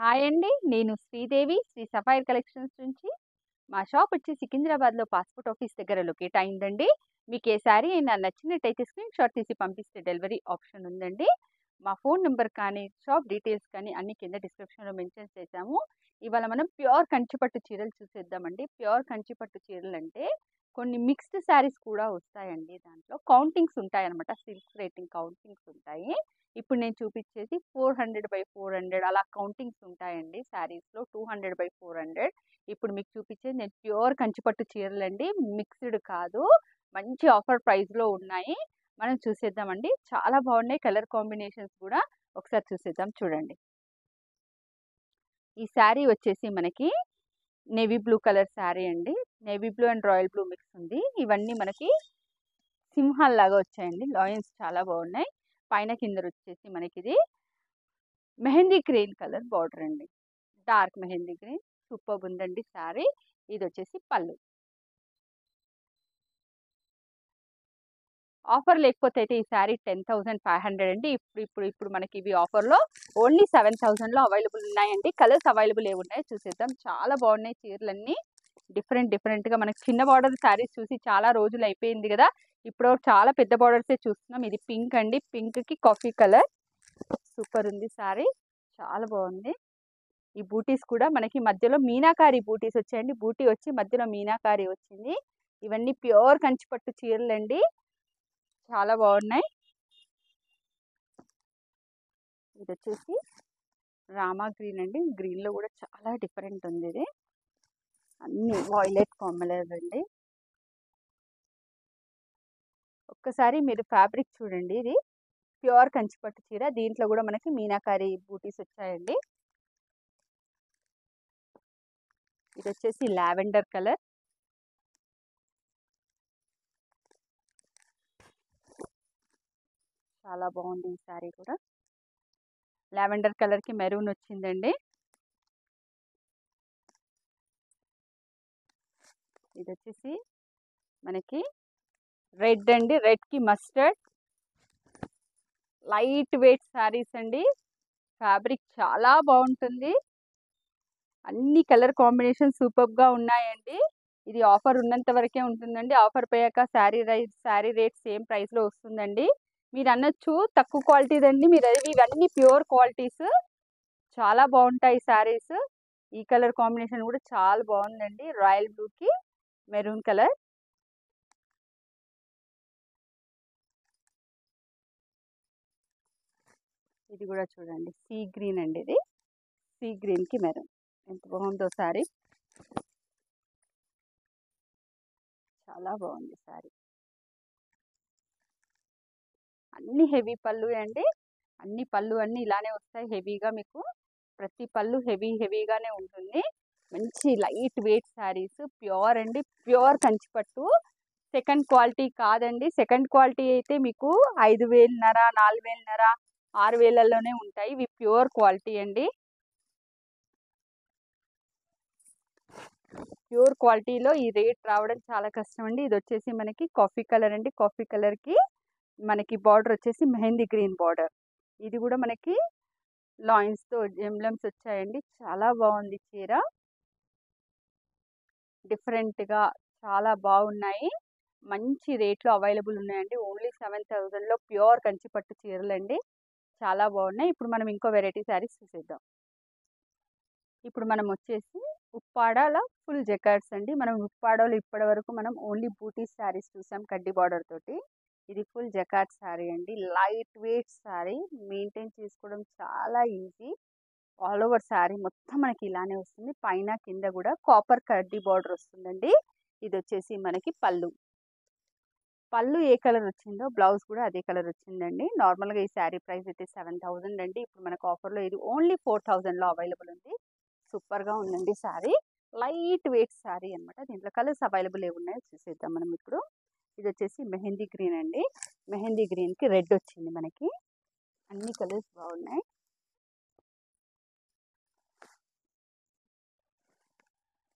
Hi అండి. నేను Sridevi Shri sapphire collections నుంచి. మా షాప్ వచ్చి సికింద్రాబాద్‌లో పాస్‌పోర్ట్ ఆఫీస్ దగ్గర లొకేట్ అయిందండి. మీకు ఏ శారీ అయినా నచ్చినట్టయితే స్క్రీన్ షాట్ తీసి పంపిస్తే డెలివరీ ఆప్షన్ ఉందండి. మా ఫోన్ నంబర్ కానీ, షాప్ డీటెయిల్స్ కానీ అన్నీ కింద డిస్క్రిప్షన్‌లో మెన్షన్ చేశాము. ఇవాళ మనం ప్యూర్ కంచిపట్టు చీరలు చూసేద్దామండి. ప్యూర్ కంచిపట్టు చీరలంటే కొన్ని మిక్స్డ్ శారీస్ కూడా వస్తాయండి దాంట్లో. కౌంటింగ్స్ ఉంటాయన్నమాట. సిల్క్ రేటింగ్ కౌంటింగ్స్ ఉంటాయి. ఇప్పుడు నేను చూపించేది 400/400 అలా కౌంటింగ్స్ ఉంటాయండి శారీస్‌లో. 200/400 ఇప్పుడు మీకు చూపించేది నేను ప్యూర్ కంచిపట్టు చీరలండి. మిక్స్‌డ్ కాదు. మంచి ఆఫర్ ప్రైస్‌లో ఉన్నాయి. మనం చూసేద్దామండి. చాలా బాగున్నాయి కలర్ కాంబినేషన్స్ కూడా. ఒకసారి చూసేద్దాం చూడండి. ఈ శారీ వచ్చేసి మనకి నేవీ బ్లూ కలర్ శారీ అండి. Navy blue and royal blue mix ఉంది. ఇవన్నీ మనకి సింహాల్లాగా వచ్చాయండి. లయన్స్ చాలా బాగున్నాయి. పైన కింద వచ్చేసి మనకిది మెహందీ గ్రీన్ కలర్ బార్డర్ అండి. డార్క్ మెహందీ గ్రీన్ సూపర్బ్ ఉందండి శారీ. ఇది వచ్చేసి పళ్ళు. ఆఫర్ లేకపోతే అయితే ఈ శారీ 10,500 అండి. ఇప్పుడు మనకి ఇవి ఆఫర్‌లో ఓన్లీ 7,000లో అవైలబుల్ ఉన్నాయండి. కలర్స్ అవైలబుల్ ఏమున్నాయో చూసేద్దాం. చాలా బాగున్నాయి చీరలన్నీ. డిఫరెంట్‌గా మనకి చిన్న బార్డర్ శారీస్ చూసి చాలా రోజులు అయిపోయింది కదా! ఇప్పుడు చాలా పెద్ద బార్డర్సే చూస్తున్నాం. ఇది పింక్ అండి. పింక్‌కి కాఫీ కలర్. సూపర్ ఉంది శారీ. చాలా బాగుంది. ఈ బూటీస్ కూడా మనకి మధ్యలో మీనాకారి బూటీస్ వచ్చాయండి. బూటీ వచ్చి మధ్యలో మీనాకారి వచ్చింది. ఇవన్నీ ప్యూర్ కంచిపట్టు చీరలండి. చాలా బాగున్నాయి. ఇది వచ్చేసి రామా గ్రీన్ అండి. గ్రీన్‌లో కూడా చాలా డిఫరెంట్ ఉంది ఇది. అన్ని వాయిలెట్ కాంబినేషన్ అండి. ఒక్కసారి మీరు ఫ్యాబ్రిక్ చూడండి. ఇది ప్యూర్ కంచిపట్టు చీర. దీంట్లో కూడా మనకి మీనాకారి బూటీస్ వచ్చాయండి. ఇది వచ్చేసి లావెండర్ కలర్. చాలా బాగుంది ఈ శారీ కూడా. లావెండర్ కలర్ కి మెరూన్ వచ్చిందండి. ఇది వచ్చేసి మనకి రెడ్ అండి. రెడ్ కి మస్టర్డ్. లైట్ వెయిట్ శారీస్ అండి. ఫ్యాబ్రిక్ చాలా బాగుంటుంది. అన్ని కలర్ కాంబినేషన్ సూపర్బ్ గా ఉన్నాయండి. ఇది ఆఫర్ ఉన్నంత వరకే ఉంటుందండి. ఆఫర్ పోయాక శారీ రేట్ సేమ్ ప్రైస్ లో వస్తుందండి. మీరు అనొచ్చు తక్కువ క్వాలిటీదండి. మీరు ఇవన్నీ ప్యూర్ క్వాలిటీస్. చాలా బాగుంటాయి శారీస్. ఈ కలర్ కాంబినేషన్ కూడా చాలా బాగుందండి. రాయల్ బ్లూ కి మెరూన్ కలర్. ఇది కూడా చూడండి సీ గ్రీన్ అండి. ఇది సీ గ్రీన్ కి మెరూన్. ఎంత బాగుందో శారీ. చాలా బాగుంది శారీ. అన్ని హెవీ పళ్ళు అండి. అన్ని పళ్ళు అన్ని ఇలానే వస్తాయి హెవీగా. మీకు ప్రతి పళ్ళు హెవీగానే ఉంటుంది. మంచి లైట్ వెయిట్ శారీస్. ప్యూర్ అండి. ప్యూర్ కంచిపట్టు. సెకండ్ క్వాలిటీ కాదండి. సెకండ్ క్వాలిటీ అయితే మీకు 5,500 4,500 6,000లోనే ఉంటాయి. ఇవి ప్యూర్ క్వాలిటీ అండి. ప్యూర్ క్వాలిటీలో ఈ రేట్ రావడం చాలా కష్టం అండి. ఇది వచ్చేసి మనకి కాఫీ కలర్ అండి. కాఫీ కలర్ కి మనకి బార్డర్ వచ్చేసి మెహందీ గ్రీన్ బార్డర్. ఇది కూడా మనకి లాయిన్స్ తో ఎంబ్లమ్స్ వచ్చాయండి. చాలా బాగుంది చీర. డిఫరెంట్ గా చాలా బాగున్నాయి. మంచి రేట్లో అవైలబుల్ ఉన్నాయండి. ఓన్లీ 7,000లో ప్యూర్ కంచిపట్టు చీరలండి. చాలా బాగున్నాయి. ఇప్పుడు మనం ఇంకో వెరైటీ శారీస్ చూసేద్దాం. ఇప్పుడు మనం వచ్చేసి ఉప్పాడలో ఫుల్ జకార్డ్స్ అండి. మనం ఉప్పాడలో ఇప్పటి వరకు మనం ఓన్లీ బూటీస్ శారీస్ చూసాం కడ్డీ బార్డర్ తోటి. ఇది ఫుల్ జకార్డ్ శారీ అండి. Light weight sari. మెయింటైన్ చేసుకోవడం చాలా ఈజీ. ఆల్ ఓవర్ శారీ మొత్తం మనకి ఇలానే వస్తుంది. పైన కింద కూడా కాపర్ కడ్డీ బార్డర్ వస్తుందండి. ఇది వచ్చేసి మనకి పళ్ళు. పళ్ళు ఏ కలర్ వచ్చిందో బ్లౌజ్ కూడా అదే కలర్ వచ్చిందండి. నార్మల్గా ఈ శారీ ప్రైస్ అయితే 7,000 అండి. ఇప్పుడు మనకు ఆఫర్లో ఇది ఓన్లీ 4,000లో అవైలబుల్ ఉంది. సూపర్గా ఉందండి శారీ. లైట్ వెయిట్ శారీ అనమాట. దీంట్లో కలర్స్ అవైలబుల్ ఏమున్నాయో చూసేద్దాం మనం ఇప్పుడు. ఇది వచ్చేసి మెహందీ గ్రీన్ అండి. మెహందీ గ్రీన్కి రెడ్ వచ్చింది మనకి. అన్ని కలర్స్ బాగున్నాయి.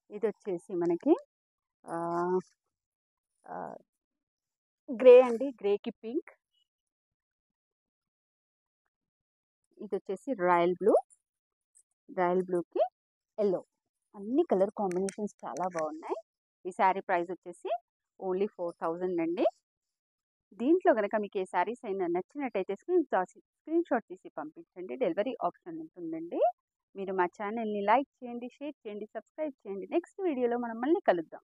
ఇది వచ్చేసి మనకి గ్రే అండి. గ్రేకి పింక్. ఇది వచ్చేసి రాయల్ బ్లూ. రాయల్ బ్లూకి ఎల్లో, అన్ని కలర్ కాంబినేషన్స్ చాలా బాగున్నాయి. ఈ శారీ ప్రైస్ వచ్చేసి ఓన్లీ 4000 అండి. దీంట్లో కనుక మీకు ఏ శారీస్ అయినా నచ్చినట్టయితే స్క్రీన్ షాట్ తీసి పంపించండి. డెలివరీ ఆప్షన్ ఉంటుందండి. మీరు మా ఛానల్ని లైక్ చేయండి, షేర్ చేయండి, సబ్స్క్రైబ్ చేయండి. నెక్స్ట్ వీడియోలో మనం మళ్ళీ కలుద్దాం.